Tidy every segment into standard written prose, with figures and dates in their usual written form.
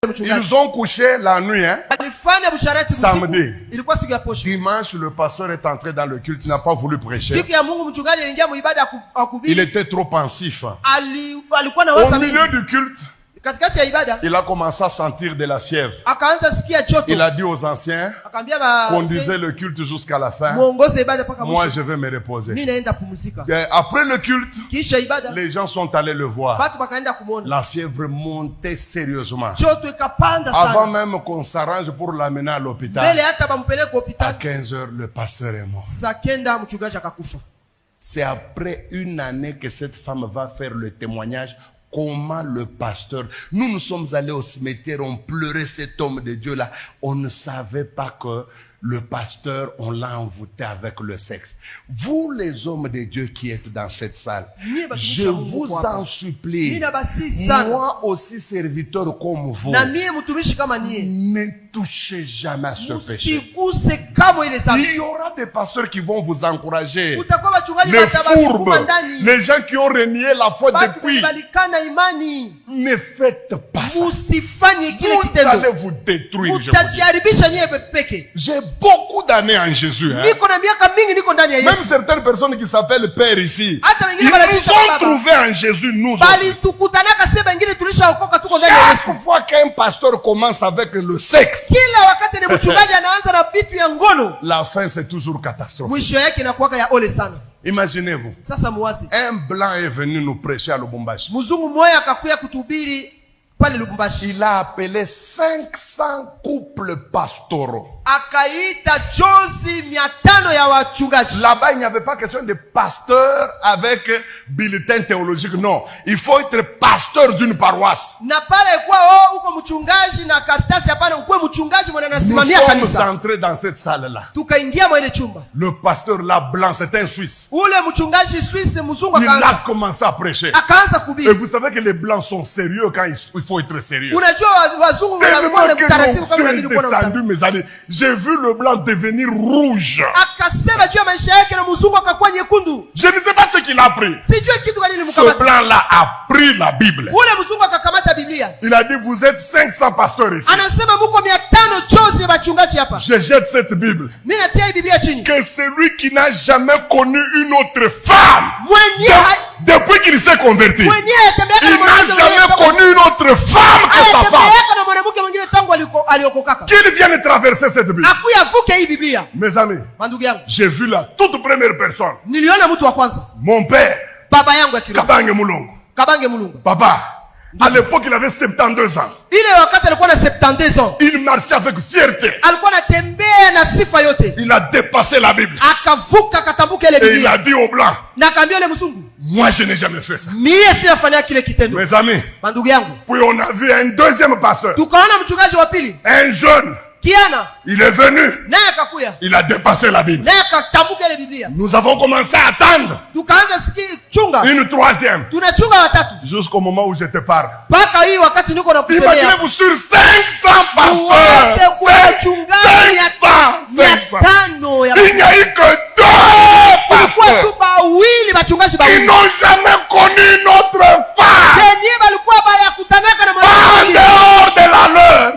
Ils ont couché la nuit, hein? Samedi. Dimanche, le pasteur est entré dans le culte, il n'a pas voulu prêcher. Il était trop pensif. Au milieu du culte, il a commencé à sentir de la fièvre. Il a dit aux anciens, conduisez le culte jusqu'à la fin. Moi, je vais me reposer. Après le culte, les gens sont allés le voir. La fièvre montait sérieusement. Avant même qu'on s'arrange pour l'amener à l'hôpital, à 15 heures, le pasteur est mort. C'est après une année que cette femme va faire le témoignage. Comment le pasteur, nous sommes allés au cimetière, on pleurait cet homme de Dieu là, on ne savait pas que le pasteur, on l'a envoûté avec le sexe. Vous les hommes de Dieu qui êtes dans cette salle, je vous en supplie, moi aussi serviteur comme vous, ne touchez jamais à ce péché. Il y aura des pasteurs qui vont vous encourager, les fourbes, les gens qui ont renié la foi depuis. Ne faites pas ça. Vous allez vous détruire. J'ai beaucoup d'années en Jésus. Hein? Même certaines personnes qui s'appellent Père ici, ils nous ont trouvé en Jésus, nous. Chaque fois qu'un pasteur commence avec le sexe, la fin c'est toujours catastrophique. Imaginez-vous, un blanc est venu nous prêcher à Lubumbashi. Il a appelé 500 couples pastoraux. Là-bas, il n'y avait pas question de pasteur avec bulletin théologique. Non, il faut être pasteur d'une paroisse. Nous sommes entrés dans cette salle-là. Le pasteur là blanc, c'est un Suisse. Il a commencé à prêcher. Et vous savez que les blancs sont sérieux quand il faut être sérieux. Tellement que l'onction est descendu, mes amis. J'ai vu le blanc devenir rouge. Je ne sais pas ce qu'il a pris. Ce blanc-là a pris la Bible. Il a dit, vous êtes 500 pasteurs ici. Je jette cette Bible. Que celui qui n'a jamais connu une autre femme, depuis qu'il s'est converti, il n'a jamais connu une autre femme que sa femme. Qu'il vienne traverser cette Bible. Mes amis, j'ai vu la toute première personne. Mon père, Kabange Mulongo. Papa, à l'époque il avait 72 ans. Il marchait avec fierté. Il a dépassé la Bible. Et il a dit aux Blancs, moi je n'ai jamais fait ça. Mes amis, puis on a vu un deuxième pasteur, un jeune. Il est venu. Il a dépassé la Bible. Nous avons commencé à attendre une troisième. Jusqu'au moment où je te parle. Imaginez-vous sur 500 pasteurs. 500. Il n'y a eu que 2 pasteurs qui n'ont jamais connu une autre femme en dehors de la leur.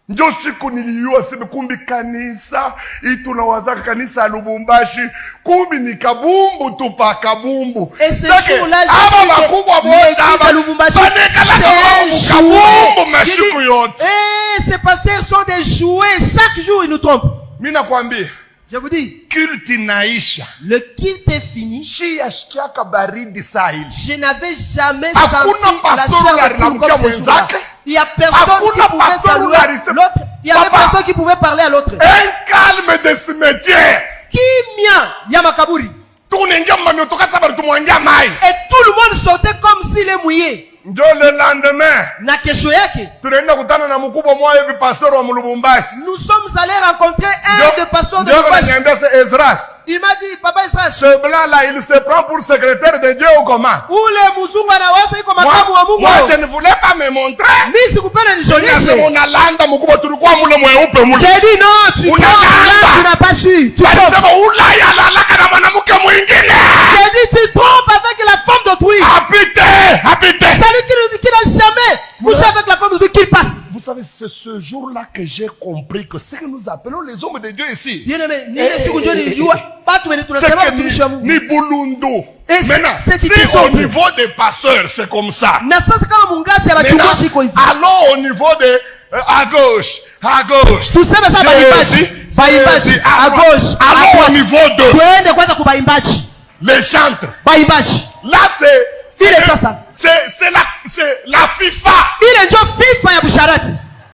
Ndio siku niliyua sema kumbi kanisa itunawazaka kanisa ya Lubumbashi kumbi ni kabumbu tu pa kabumbu. Aba bakubwa bote aba banekala kabumbu mashiku yote. Ces pasteurs sont des jouets, chaque jour ils nous trompent. Mimi nakwambia, je vous dis, culte naisha. Le culte est fini. Je n'avais jamais senti la chaleur comme ce jour-là. Il y a personne qui pouvait saluer l'autre. Il y avait personne qui pouvait parler à l'autre. Un calme de cimetière. Kimia Yamakaburi. Et tout le monde sortait comme s'il est mouillé. Le lendemain, na kesho yake nous sommes allés rencontrer un des pasteurs de Lubumbashi. Il m'a dit, papa Esdras, ce blanc là il se prend pour secrétaire de Dieu ou comment? Moi je ne voulais pas me montrer. J'ai dit non, tu n'as pas su. J'ai dit tu trompes avec la femme d'autrui. Salut c'est ce jour-là que j'ai compris que ce que nous appelons les hommes de Dieu ici, Bien aimé, ni ile siku ndio nilijua watu wenye tunasema watumishi wa Mungu. ni bulundu. Et Maintenant, c'est si qui au sont niveau des pasteurs, c'est comme ça. Na sasa kama mungazi ya wachungaji iko hivi. Allons au niveau de à gauche. Tuseme sasa baimbaji à gauche. Allons au niveau de tuende kwanza kwa baimbaji. Les chantres. Baimbaji. Là c'est la FIFA. Ile ndio FIFA ya busharati.